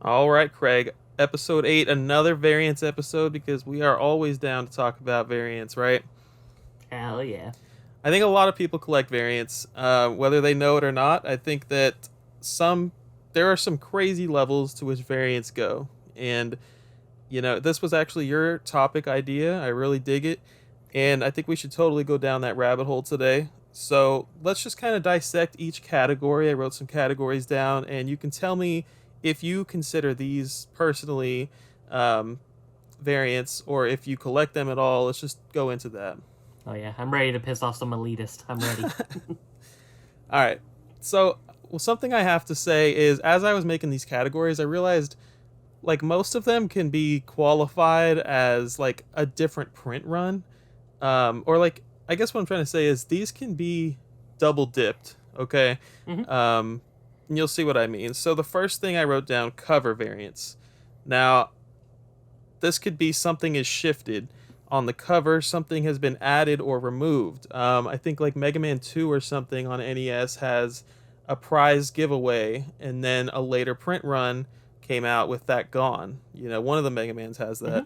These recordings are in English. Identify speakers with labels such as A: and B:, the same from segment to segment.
A: All right, Craig. Episode 8, another variance episode because we are always down to talk about variance, right?
B: Hell yeah.
A: I think a lot of people collect variance, whether they know it or not. I think that some there are some crazy levels to which variants go, and this was actually your topic idea. I really dig it, and I think we should totally go down that rabbit hole today. So let's just kind of dissect each category. I wrote some categories down, and you can tell me if you consider these personally um, variants or if you collect them at all. Let's just go into that.
B: Oh yeah. I'm ready to piss off some elitist. I'm ready.
A: All right. So, something I have to say is as I was making these categories, I realized like most of them can be qualified as like a different print run. Or like I guess what I'm trying to say is these can be double dipped, okay?
B: hmm
A: Um and you'll see what I mean. So the first thing I wrote down, cover variants. Now, this could be something is shifted on the cover, something has been added or removed. I think like Mega Man 2 or something on NES has a prize giveaway, and then a later print run came out with that gone. One of the Mega Mans has
B: hmm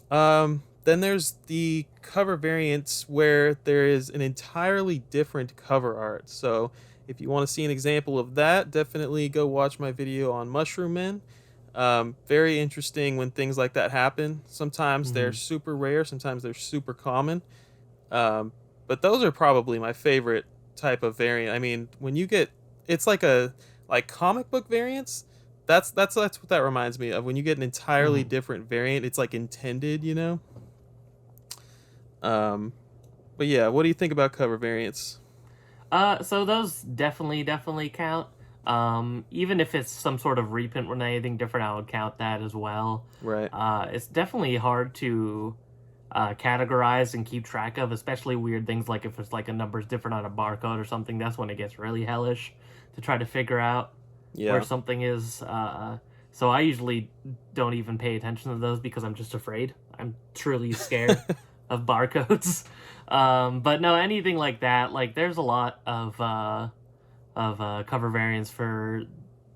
A: that. Then there's the cover variants where there is an entirely different cover art. So if you want to see an example of that, definitely go watch my video on Mushroom Men. Very interesting when things like that happen. Sometimes they're
B: hmm
A: super rare, sometimes they're super common. Um, but those are probably my favorite type of variant. I mean, when you get it's like comic book variants. That's what that reminds me of. When you get an entirely
B: hmm
A: different variant, it's like intended. Um, but yeah, what do you think about cover variants?
B: So those definitely count. Even if it's some sort of reprint or anything different, I would count that as well.
A: Right.
B: It's definitely hard to categorize and keep track of, especially weird things like if it's like a number's different on a barcode or something. That's when it gets really hellish to try to figure out where
A: Yeah.
B: something is. So I usually don't even pay attention to those because I'm just afraid. I'm truly scared of barcodes. But no, anything like that, like there's a lot of cover variants for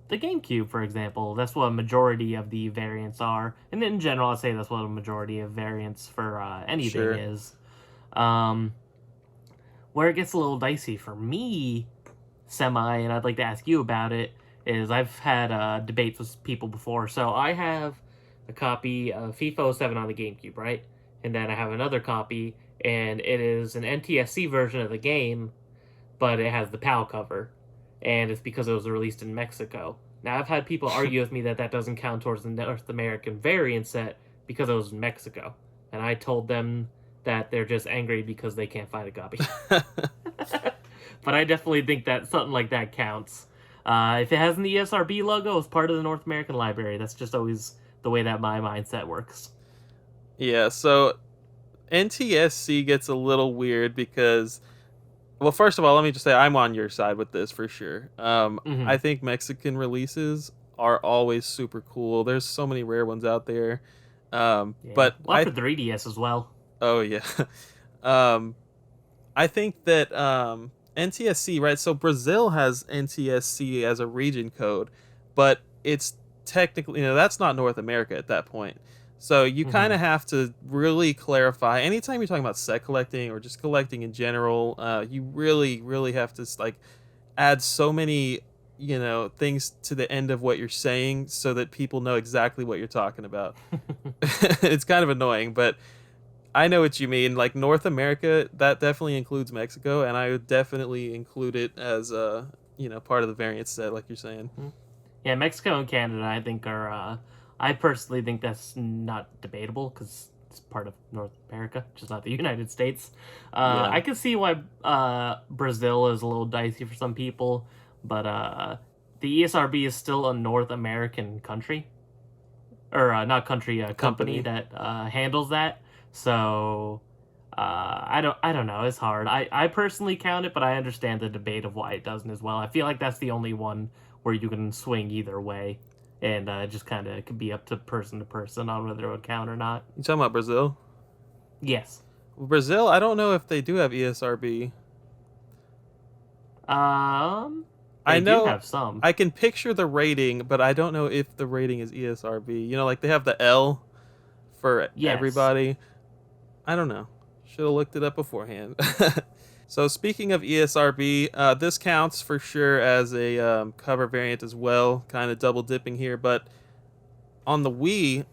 B: the GameCube, for example. That's what a majority of the variants are, and in general, I'd say that's what a majority of variants for anything
A: Sure.
B: is. Um, where it gets a little dicey for me, semi, and I'd like to ask you about it, is I've had debates with people before. So I have a copy of FIFA 07 on the GameCube, right? And then I have another copy, and it is an NTSC version of the game, but it has the PAL cover, and it's because it was released in Mexico. Now, I've had people argue with me that that doesn't count towards the North American variant set because it was in Mexico, and I told them that they're just angry because they can't find a copy. But I definitely think that something like that counts. If it has an ESRB logo, it's part of the North American library. That's just always the way that my mindset works.
A: Yeah, so NTSC gets a little weird because, well, first of all, let me just say I'm on your side with this for sure.
B: Mm-hmm.
A: I think Mexican releases are always super cool. There's so many rare ones out there.
B: Yeah,
A: But
B: one for 3DS as well.
A: oh yeah, um, I think that NTSC, right? So Brazil has NTSC as a region code, but it's technically, that's not North America at that point. So you kind
B: Mm-hmm.
A: of have to really clarify. Anytime you're talking about set collecting or just collecting in general, you really, really have to like add so many, things to the end of what you're saying so that people know exactly what you're talking about. It's kind of annoying, but I know what you mean. Like North America, that definitely includes Mexico, and I would definitely include it as part of the variant set, like you're saying.
B: Yeah, Mexico and Canada, I think are. I personally think that's not debatable because it's part of North America, just not the United States.
A: Yeah,
B: I can see why Brazil is a little dicey for some people, but the ESRB is still a North American country, or not country, company
A: company.
B: that handles that. So I don't know. It's hard. I personally count it, but I understand the debate of why it doesn't as well. I feel like that's the only one where you can swing either way, and it just kind of could be up to person on whether it would count or not.
A: You talking about Brazil?
B: Yes.
A: Brazil, I don't know if they do have ESRB.
B: Um.
A: I
B: They do
A: know
B: have some.
A: I can picture the rating, but I don't know if the rating is ESRB. You know, like they have the L for
B: Yes.
A: everybody. I don't know. Should have looked it up beforehand. So speaking of ESRB, this counts for sure as a cover variant as well. Kind of double dipping here, but on the Wii,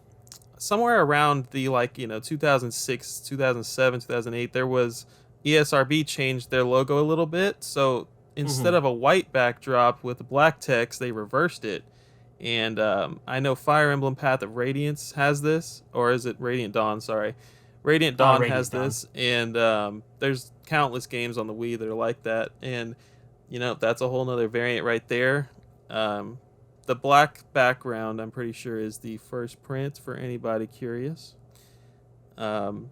A: somewhere around the 2006, 2007, 2008, there was ESRB changed their logo a little bit. So instead
B: Hmm.
A: of a white backdrop with black text, they reversed it. And I know Fire Emblem Path of Radiance has this, or is it Radiant Dawn? Sorry, Radiant Dawn has
B: Radiant Dawn.
A: this, and there's countless games on the Wii that are like that. And that's a whole nother variant right there. Um, the black background, I'm pretty sure, is the first print for anybody curious. Um,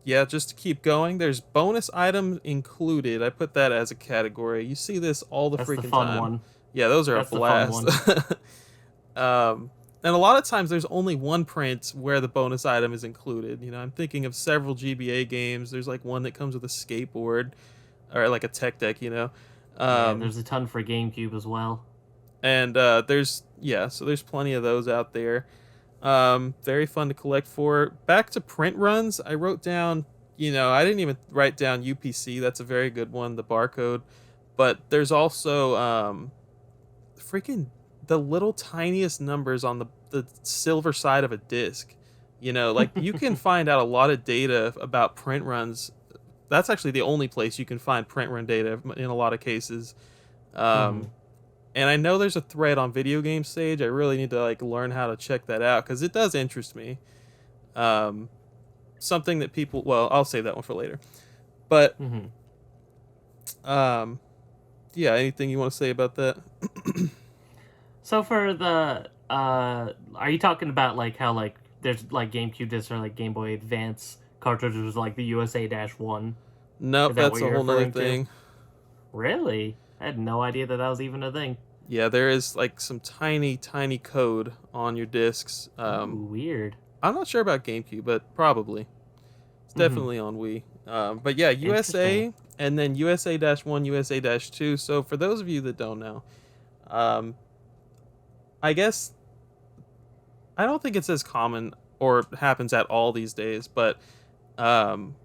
A: yeah, just to keep going, there's bonus items included. I put that as a category. You see this all the
B: That's the
A: freaking
B: fun
A: time.
B: one.
A: Yeah, those are a
B: That's the fun
A: blast.
B: one.
A: And a lot of times there's only one print where the bonus item is included. I'm thinking of several GBA games. There's like one that comes with a skateboard or like a tech deck.
B: Yeah,
A: Um,
B: there's a ton for GameCube as well.
A: and so there's plenty of those out there. Very fun to collect for. Back to print runs, I wrote down. I didn't even write down UPC. That's a very good one. The barcode, but there's also freaking the little tiniest numbers on the silver side of a disc. Like you can find out a lot of data about print runs. That's actually the only place you can find print run data in a lot of cases.
B: Hmm.
A: Um, and I know there's a thread on Video Game Sage. I really need to learn how to check that out because it does interest me. Um, Something that people, well, I'll save that one for later. But
B: Hmm.
A: um, yeah, anything you want to say about that?
B: So for the are you talking about like how like there's like GameCube discs or like Game Boy Advance cartridges like the USA-1?
A: Nope,
B: Is that what
A: that's a
B: you're
A: whole nother
B: referring to?
A: thing.
B: Really? I had no idea that that was even a thing.
A: Yeah, there is like some tiny, tiny code on your discs.
B: Ooh, weird.
A: I'm not sure about GameCube, but probably it's
B: Hmm.
A: definitely on Wii. But yeah,
B: Interesting.
A: USA and then USA-1, USA-2. So for those of you that don't know, um, I guess I don't think it's as common or happens at all these days, but um,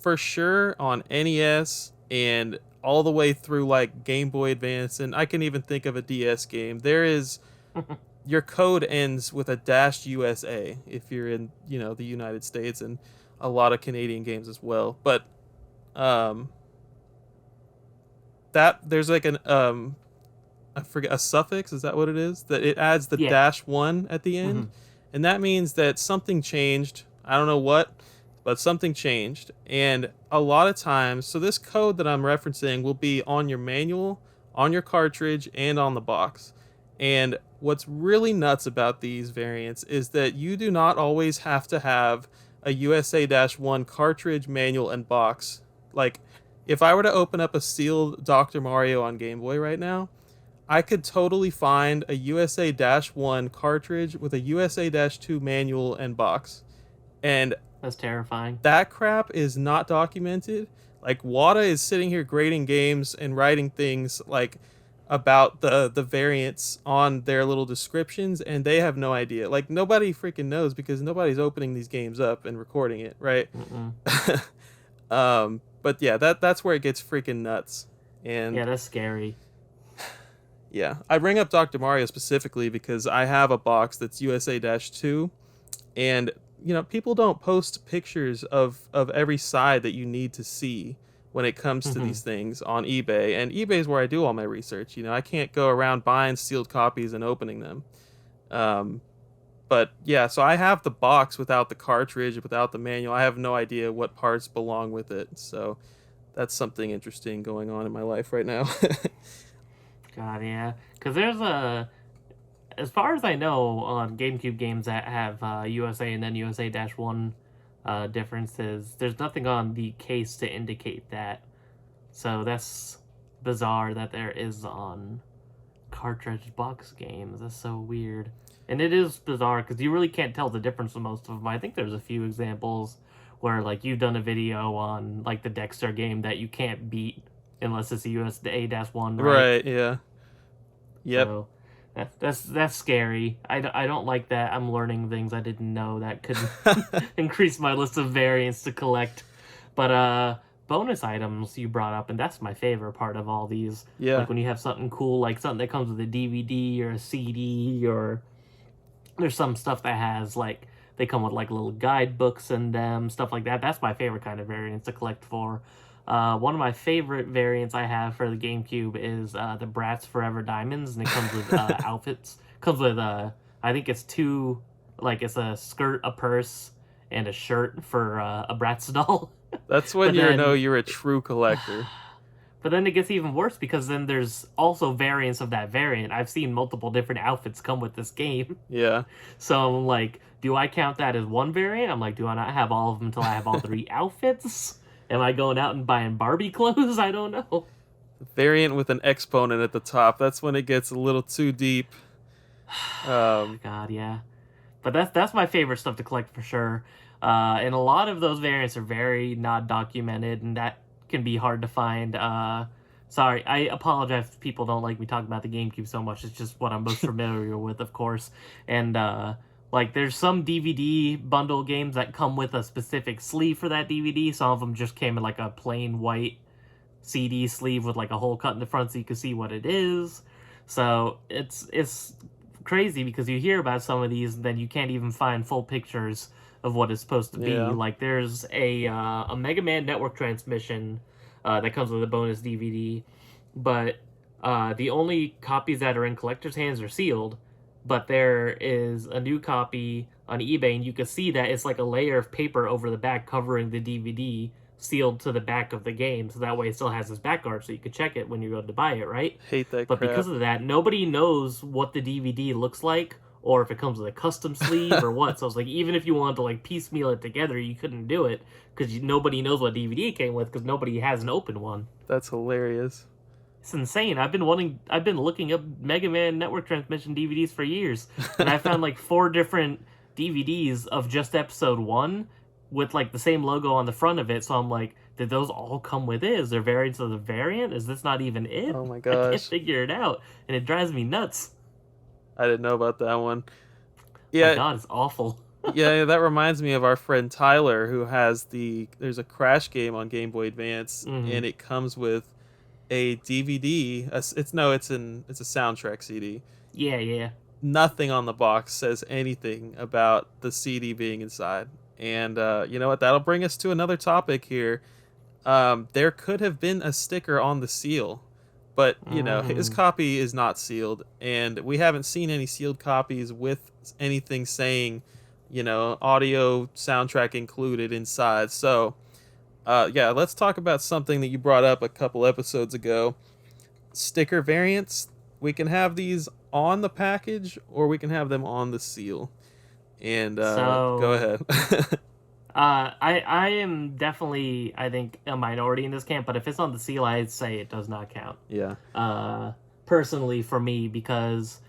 A: for sure on NES and all the way through like Game Boy Advance, and I can even think of a DS game. There is your code ends with a dash USA if you're in the United States, and a lot of Canadian games as well. But um, that there's like an I forget, a suffix, is that what it is, that it adds the
B: Yeah.
A: -1 at the
B: Hmm.
A: end, and that means that something changed. I don't know what, but something changed. And a lot of times, so this code that I'm referencing will be on your manual, on your cartridge, and on the box. And what's really nuts about these variants is that you do not always have to have a USA-1 cartridge, manual, and box. Like, if I were to open up a sealed Dr. Mario on Game Boy right now, I could totally find a USA-1 cartridge with a USA-2 manual and box. And
B: That's terrifying.
A: that crap is not documented. Like Wada is sitting here grading games and writing things like about the variants on their little descriptions, and they have no idea. Like nobody freaking knows because nobody's opening these games up and recording it, right?
B: Mm-mm.
A: But yeah, that's where it gets freaking nuts.
B: Yeah,
A: And
B: that's scary.
A: yeah, I bring up Dr. Mario specifically because I have a box that's USA-2, and people don't post pictures of every side that you need to see when it comes to
B: Hmm.
A: these things on eBay, and eBay is where I do all my research. I can't go around buying sealed copies and opening them. Um, but yeah, so I have the box without the cartridge, without the manual. I have no idea what parts belong with it, so that's something interesting going on in my life right now.
B: God, yeah. Because there's a, as far as I know, on GameCube games that have USA and then USA-1 differences, there's nothing on the case to indicate that. So that's bizarre that there is on cartridge box games. That's so weird. And it is bizarre because you really can't tell the difference with most of them. I think there's a few examples where like you've done a video on like the Dexter game that you can't beat unless it's a USA-1, right?
A: Right, yeah. Yep.
B: So that's scary. I don't like that. I'm learning things I didn't know that could increase my list of variants to collect. But bonus items you brought up, and that's my favorite part of all these.
A: Yeah.
B: Like when you have something cool, like something that comes with a DVD or a CD, or there's some stuff that has like they come with like little guidebooks in them, stuff like that. That's my favorite kind of variants to collect for. One of my favorite variants I have for the GameCube is the Bratz Forever Diamonds, and it comes with outfits. Comes with I think it's two, like it's a skirt, a purse, and a shirt for a Bratz doll.
A: That's when
B: But
A: you know
B: then
A: you're a true collector.
B: but then it gets even worse because then there's also variants of that variant. I've seen multiple different outfits come with this game.
A: Yeah.
B: So I'm like, do I count that as one variant? I'm like, do I not have all of them until I have all three outfits? Am I going out and buying Barbie clothes? I don't know.
A: Variant with an exponent at the top. That's when it gets a little too deep.
B: God, yeah. But that's my favorite stuff to collect for sure. And a lot of those variants are very not documented, and that can be hard to find. Sorry, I apologize if people don't like me talking about the GameCube so much. It's just what I'm most familiar with, of course. And like, there's some DVD bundle games that come with a specific sleeve for that DVD. Some of them just came in like a plain white CD sleeve with like a hole cut in the front so you can see what it is. So it's crazy because you hear about some of these and then you can't even find full pictures of what it's supposed to be.
A: Yeah.
B: Like there's a Mega Man Network transmission that comes with a bonus DVD, but the only copies that are in collectors' hands are sealed. But there is a new copy on eBay, and you can see that it's like a layer of paper over the back covering the DVD, sealed to the back of the game, so that way it still has its back guard, so you can check it when you go to buy it, right?
A: Hate that
B: But
A: crap.
B: because of that, nobody knows what the DVD looks like, or if it comes with a custom sleeve or what. So it's like, even if you wanted to like piecemeal it together, you couldn't do it because nobody knows what DVD it came with because nobody has an open one.
A: That's hilarious.
B: It's insane. I've been looking up Mega Man Network Transmission DVDs for years, and I found like 4 different DVDs of just episode 1 with like the same logo on the front of it. So I'm like, did those all come with it? Is there variants of the variant? Is this not even it?
A: Oh my
B: I can't
A: gosh.
B: figure it out, and it drives me nuts.
A: I didn't know about that one.
B: My
A: Yeah,
B: God, it's awful.
A: yeah, that reminds me of our friend Tyler who has there's a Crash game on Game Boy Advance
B: Mhm.
A: and it comes with a DVD. It's a soundtrack CD.
B: Yeah.
A: Nothing on the box says anything about the CD being inside. And you know what? That'll bring us to another topic here. There could have been a sticker on the seal, but you know his copy is not sealed, and we haven't seen any sealed copies with anything saying, you know, audio soundtrack included inside. So, yeah, let's talk about something that you brought up a couple episodes ago. Sticker variants. We can have these on the package, or we can have them on the seal. And go
B: So,
A: ahead.
B: I am definitely, I think, a minority in this camp, but if it's on the seal, I'd say it does not count.
A: Yeah.
B: Personally, for me, because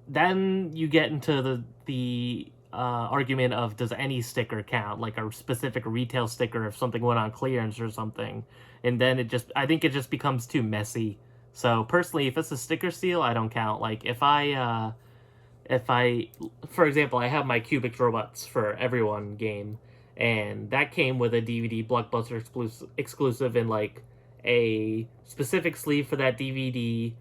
B: then you get into the argument of, does any sticker count, like a specific retail sticker if something went on clearance or something, and then I think it just becomes too messy. So personally, if it's a sticker seal, I don't count. Like if I for example, I have my Cubic Robots for Everyone game, and that came with a DVD Blockbuster exclusive in like a specific sleeve for that DVD,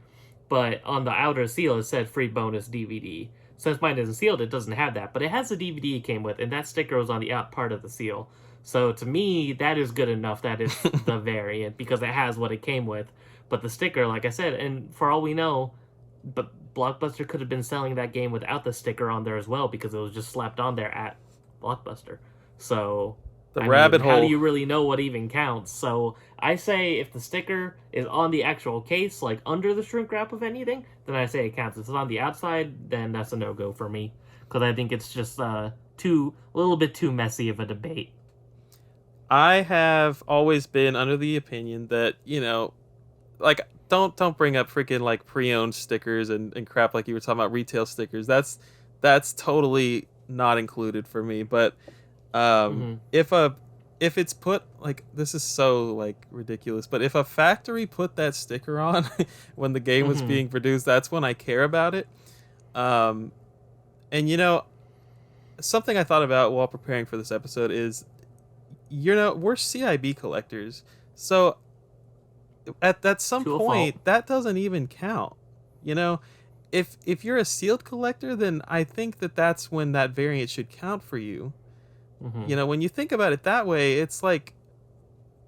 B: but on the outer seal it said free bonus DVD. Since mine isn't sealed, it doesn't have that, but it has the DVD it came with, and that sticker was on the out part of the seal. So to me, that is good enough that it's the variant because it has what it came with. But the sticker, like I said, and for all we know, but Blockbuster could have been selling that game without the sticker on there as well because it was just slapped on there at Blockbuster. So
A: The
B: I
A: rabbit
B: mean, how
A: hole.
B: do you really know what even counts? So I say if the sticker is on the actual case, like under the shrink wrap of anything, then I say it counts. If it's on the outside, then that's a no-go for me because I think it's just a little bit too messy of a debate.
A: I have always been under the opinion that, you know, like don't bring up freaking like pre-owned stickers and crap like you were talking about retail stickers. That's totally not included for me. But
B: Mm-hmm.
A: if if it's put like this is so like ridiculous, but if a factory put that sticker on when the game was
B: Mm-hmm.
A: being produced, that's when I care about it. Um, and you know, something I thought about while preparing for this episode is, you know, we're CIB collectors, so at some
B: To a fault.
A: point that doesn't even count. You know, if you're a sealed collector, then I think that that's when that variant should count for you.
B: Mm-hmm.
A: You know, when you think about it that way, it's like,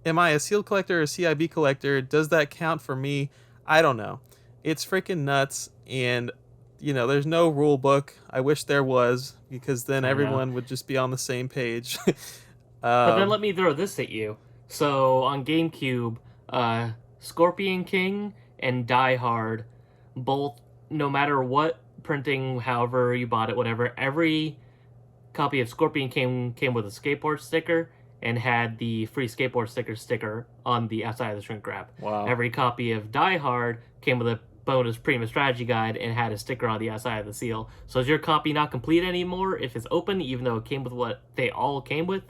A: am I a sealed collector or a CIB collector? Does that count for me? I don't know. It's freaking nuts. And, you know, there's no rule book. I wish there was, because then
B: I know.
A: everyone would just be on the same page.
B: But then
A: um,
B: let me throw this at you. So on GameCube, Scorpion King and Die Hard, both, no matter what printing, however you bought it, whatever, every copy of Scorpion King came with a skateboard sticker and had the free skateboard sticker on the outside of the shrink wrap.
A: wow.
B: Every copy of Die Hard came with a bonus premium strategy guide and had a sticker on the outside of the seal. So is your copy not complete anymore if it's open, even though it came with what they all came with?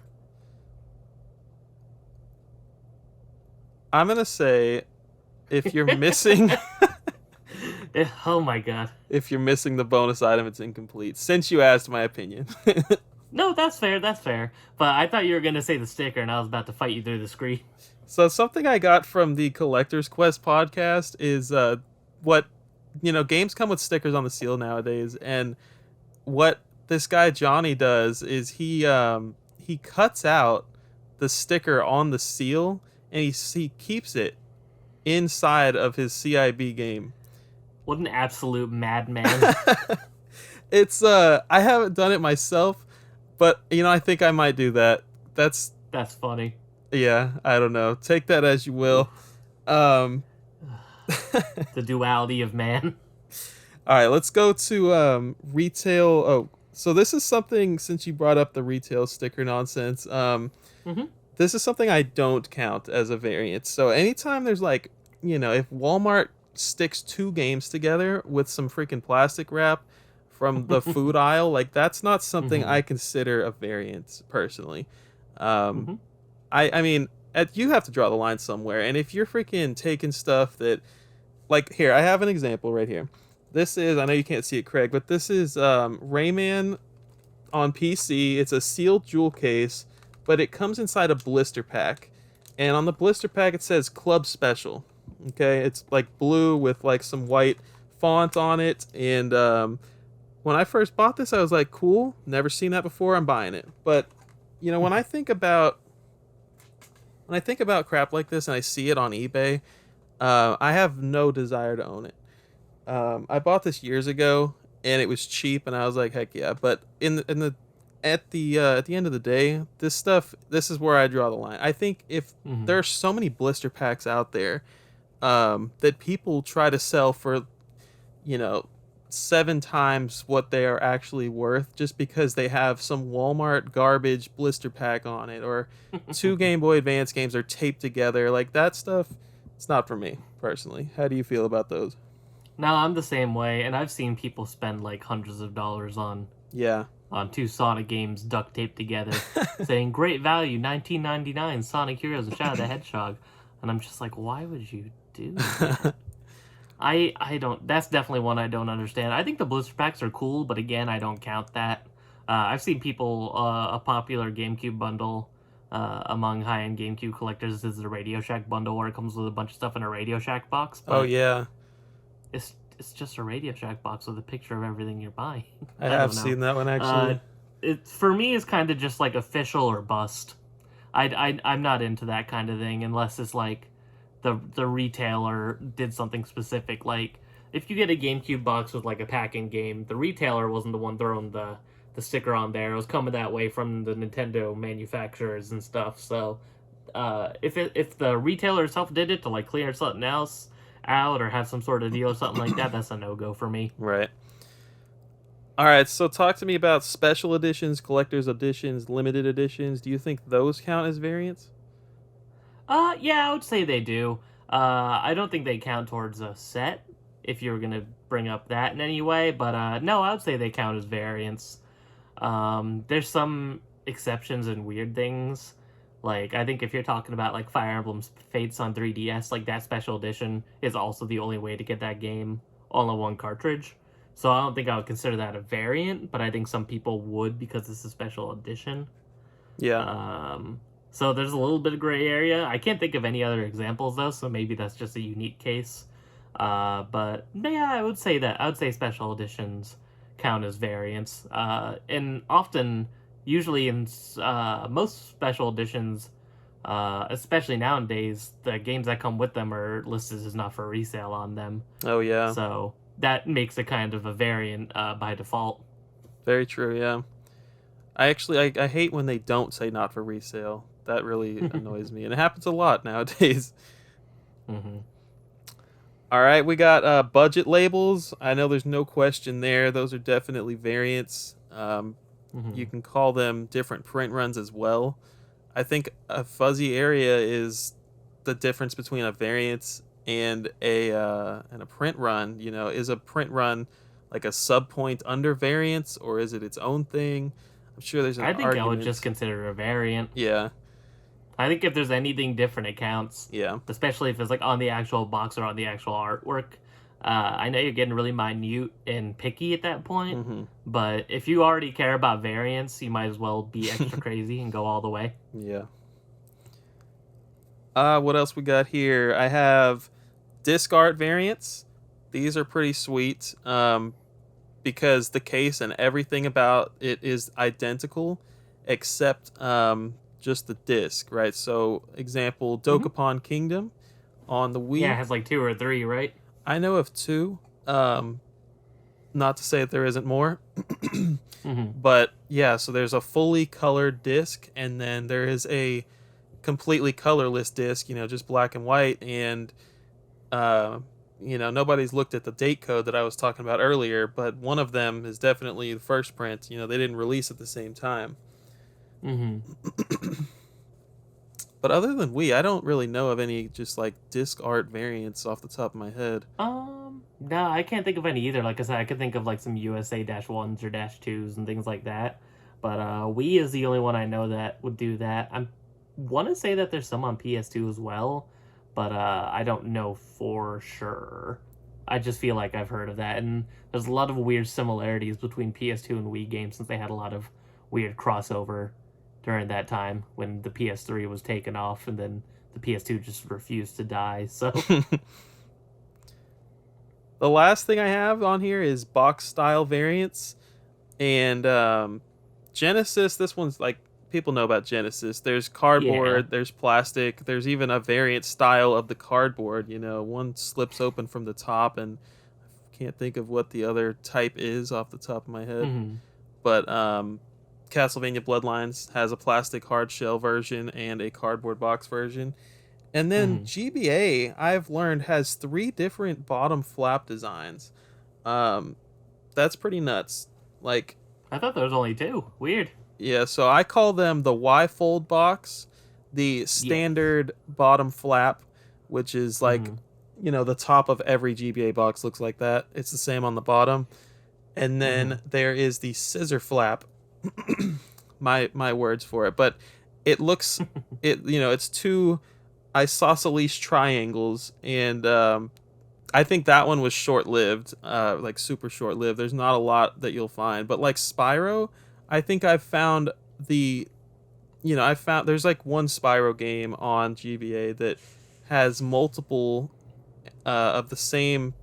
A: I'm going to say, if you're missing
B: Oh my god.
A: if you're missing the bonus item, it's incomplete, since you asked my opinion.
B: No, that's fair, that's fair. But I thought you were going to say the sticker and I was about to fight you through the screen.
A: So something I got from the Collector's Quest podcast is what, you know, games come with stickers on the seal nowadays, and what this guy Johnny does is he cuts out the sticker on the seal, and he keeps it inside of his CIB game.
B: What an absolute madman.
A: It's I haven't done it myself, but you know, I think I might do that. That's
B: That's funny.
A: Yeah, I don't know. Take that as you will. Um
B: The duality of man.
A: All right, let's go to retail. Oh, so this is something, since you brought up the retail sticker nonsense.
B: Mm-hmm.
A: This is something I don't count as a variant. So anytime there's like, you know, if Walmart sticks two games together with some freaking plastic wrap from the food aisle, like that's not something
B: Mm-hmm.
A: I consider a variant personally. Um,
B: Mm-hmm.
A: I mean, you have to draw the line somewhere. And if you're freaking taking stuff that, like, here, I have an example right here. This is, I know you can't see it, Craig, but this is Rayman on PC. It's a sealed jewel case, but it comes inside a blister pack. And on the blister pack, it says Club Special. Okay, it's like blue with like some white font on it. And when I first bought this, I was like, cool, never seen that before, I'm buying it. But, you know, when I think about crap like this and I see it on eBay, I have no desire to own it. I bought this years ago and it was cheap, and I was like, heck yeah. But at the end of the day, this is where I draw the line. I think if
B: Mm-hmm.
A: there are so many blister packs out there that people try to sell for, you know, 7 times what they are actually worth, just because they have some Walmart garbage blister pack on it, or two Game Boy Advance games are taped together, like that stuff, it's not for me personally. How do you feel about those?
B: No, I'm the same way, and I've seen people spend like hundreds of dollars
A: Yeah.
B: on two Sonic games duct taped together, saying "Great value, 19.99, Sonic Heroes and Shadow the Hedgehog," and I'm just like, why would you do that? I don't. That's definitely one I don't understand. I think the blister packs are cool, but again, I don't count that. I've seen people a popular GameCube bundle among high-end GameCube collectors is the Radio Shack bundle, where it comes with a bunch of stuff in a Radio Shack box,
A: Oh
B: but
A: yeah,
B: it's just a Radio Shack box with a picture of everything you're buying.
A: I
B: I
A: have
B: don't know.
A: seen that one
B: Uh,
A: actually.
B: it for me is kind of just like official or bust. I'm not into that kind of thing unless it's like the retailer did something specific. Like if you get a GameCube box with like a pack-in game, the retailer wasn't the one throwing the sticker on there. It was coming that way from the Nintendo manufacturers and stuff. So if the retailer itself did it to like clear something else out or have some sort of deal or something like that, that's a no-go for me.
A: Right. All right, so talk to me about special editions, collector's editions, limited editions. Do you think those count as variants?
B: Yeah, I would say they do. I don't think they count towards a set, if you were gonna bring up that in any way, but no, I would say they count as variants. There's some exceptions and weird things, Like, I think if you're talking about like Fire Emblem's Fates on 3DS, like that special edition is also the only way to get that game all in one cartridge. So I don't think I would consider that a variant, but I think some people would because it's a special edition.
A: Yeah.
B: Um, so there's a little bit of gray area. I can't think of any other examples though, so maybe that's just a unique case. But yeah, I would say special editions count as variants. And often, usually in most special editions, especially nowadays, the games that come with them are listed as not for resale on them.
A: Oh yeah.
B: So that makes it kind of a variant by default.
A: Very true. Yeah. I hate when they don't say not for resale. That really annoys me, and it happens a lot nowadays.
B: Mm-hmm.
A: All right, we got budget labels. I know there's no question there. Those are definitely variants.
B: Mm-hmm.
A: You can call them different print runs as well. I think a fuzzy area is the difference between a variant and a print run. You know, is a print run like a sub point under variants, or is it its own thing? I'm sure there's an
B: I think I would
A: argument.
B: just consider it a variant.
A: Yeah,
B: I think if there's anything different, it counts.
A: yeah.
B: Especially if it's like on the actual box or on the actual artwork. I know you're getting really minute and picky at that point,
A: Hmm.
B: but if you already care about variants, you might as well be extra crazy and go all the way.
A: Yeah. What else we got here? I have disc art variants. These are pretty sweet. Because the case and everything about it is identical, except just the disc, right? So, example,
B: Mm-hmm.
A: Dokapon Kingdom on the
B: Yeah,
A: Wii.
B: it has like 2 or 3, right?
A: I know of two. Not to say that there isn't more,
B: Mm-hmm.
A: but yeah. So there's a fully colored disc, and then there is a completely colorless disc. You know, just black and white, and uh, nobody's looked at the date code that I was talking about earlier, but one of them is definitely the first print. You know, they didn't release at the same time.
B: Mm-hmm.
A: But other than Wii, I don't really know of any just like disc art variants off the top of my head.
B: No, I can't think of any either. Like I said, I could think of like some USA -1s or -2s and things like that. But Wii is the only one I know that would do that. I want to say that there's some on PS2 as well, but I don't know for sure. I just feel like I've heard of that, and there's a lot of weird similarities between PS2 and Wii games since they had a lot of weird crossover during that time when the PS3 was taken off and then the PS2 just refused to die. So.
A: The last thing I have on here is box style variants. And Genesis, this one's like, people know about Genesis. There's
B: Yeah.
A: cardboard, there's plastic, there's even a variant style of the cardboard. You know, one slips open from the top, and I can't think of what the other type is off the top of my head.
B: Hmm.
A: But Castlevania Bloodlines has a plastic hard shell version and a cardboard box version. And then
B: Hmm.
A: GBA, I've learned, has 3 different bottom flap designs. Um, that's pretty nuts. Like,
B: I thought there was only 2. Weird.
A: yeah, so I call them the Y fold box, the
B: Yeah.
A: standard bottom flap, which is like,
B: Hmm.
A: the top of every GBA box looks like that. It's the same on the bottom. And
B: Hmm.
A: then there is the scissor flap. my words for it, but it looks it's 2 isosceles triangles, and I think that one was short lived, like super short lived. There's not a lot that you'll find, but like Spyro, I think I've found I found there's like one Spyro game on GBA that has multiple of the same.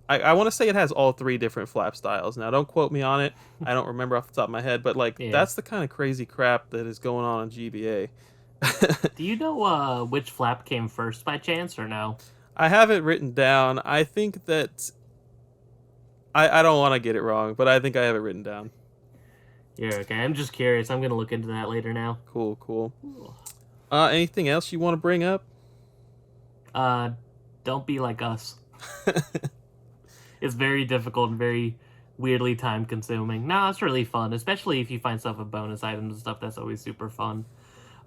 A: I want to say it has all 3 different flap styles. Now, don't quote me on it. I don't remember off the top of my head, but like
B: Yeah.
A: that's the kind of crazy crap that is going on GBA.
B: Do you know which flap came first by chance or no?
A: I have it written down. I think that I don't want to get it wrong, but I think I have it written down.
B: Yeah, okay. I'm just curious. I'm gonna look into that later now.
A: Cool, cool.
B: Ooh.
A: Anything else you want to bring up?
B: Uh, don't be like us. It's very difficult and very weirdly time consuming. Nah, it's really fun, especially if you find stuff with bonus items and stuff. That's always super fun.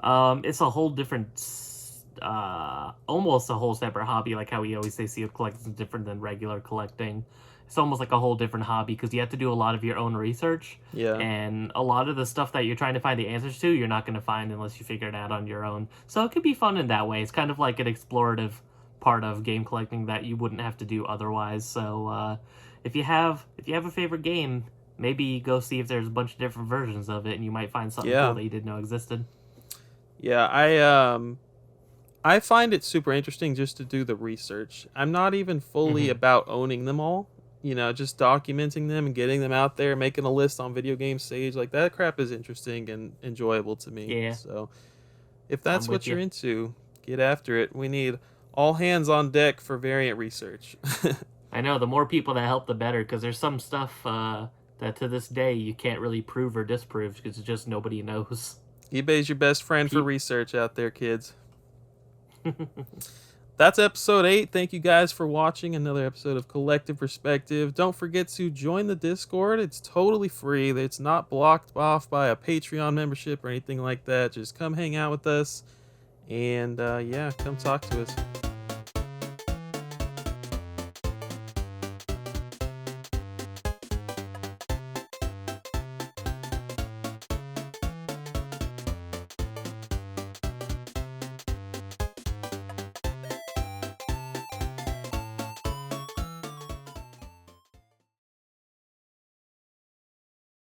B: It's a whole different, almost a whole separate hobby. Like how we always say sealed collecting is different than regular collecting. it's almost like a whole different hobby because you have to do a lot of your own research.
A: Yeah.
B: And a lot of the stuff that you're trying to find the answers to, you're not going to find unless you figure it out on your own. So it could be fun in that way. It's kind of like an explorative part of game collecting that you wouldn't have to do otherwise. So if you have a favorite game, maybe go see if there's a bunch of different versions of it, and you might find something
A: Yeah.
B: cool that you didn't know existed.
A: Yeah, I find it super interesting just to do the research. I'm not even fully about owning them all. Just documenting them and getting them out there, making a list on Video Game Sage, like that crap is interesting and enjoyable to me.
B: Yeah.
A: So if
B: I'm
A: that's
B: with
A: what you're
B: you.
A: into, get after it. We need all hands on deck for variant research.
B: I know, the more people that help, the better, because there's some stuff that to this day you can't really prove or disprove because just nobody knows.
A: eBay's your best friend for research out there, kids. That's episode 8. Thank you guys for watching another episode of Collective Perspective. Don't forget to join the Discord. It's totally free. It's not blocked off by a Patreon membership or anything like that. Just come hang out with us and yeah, come talk to us.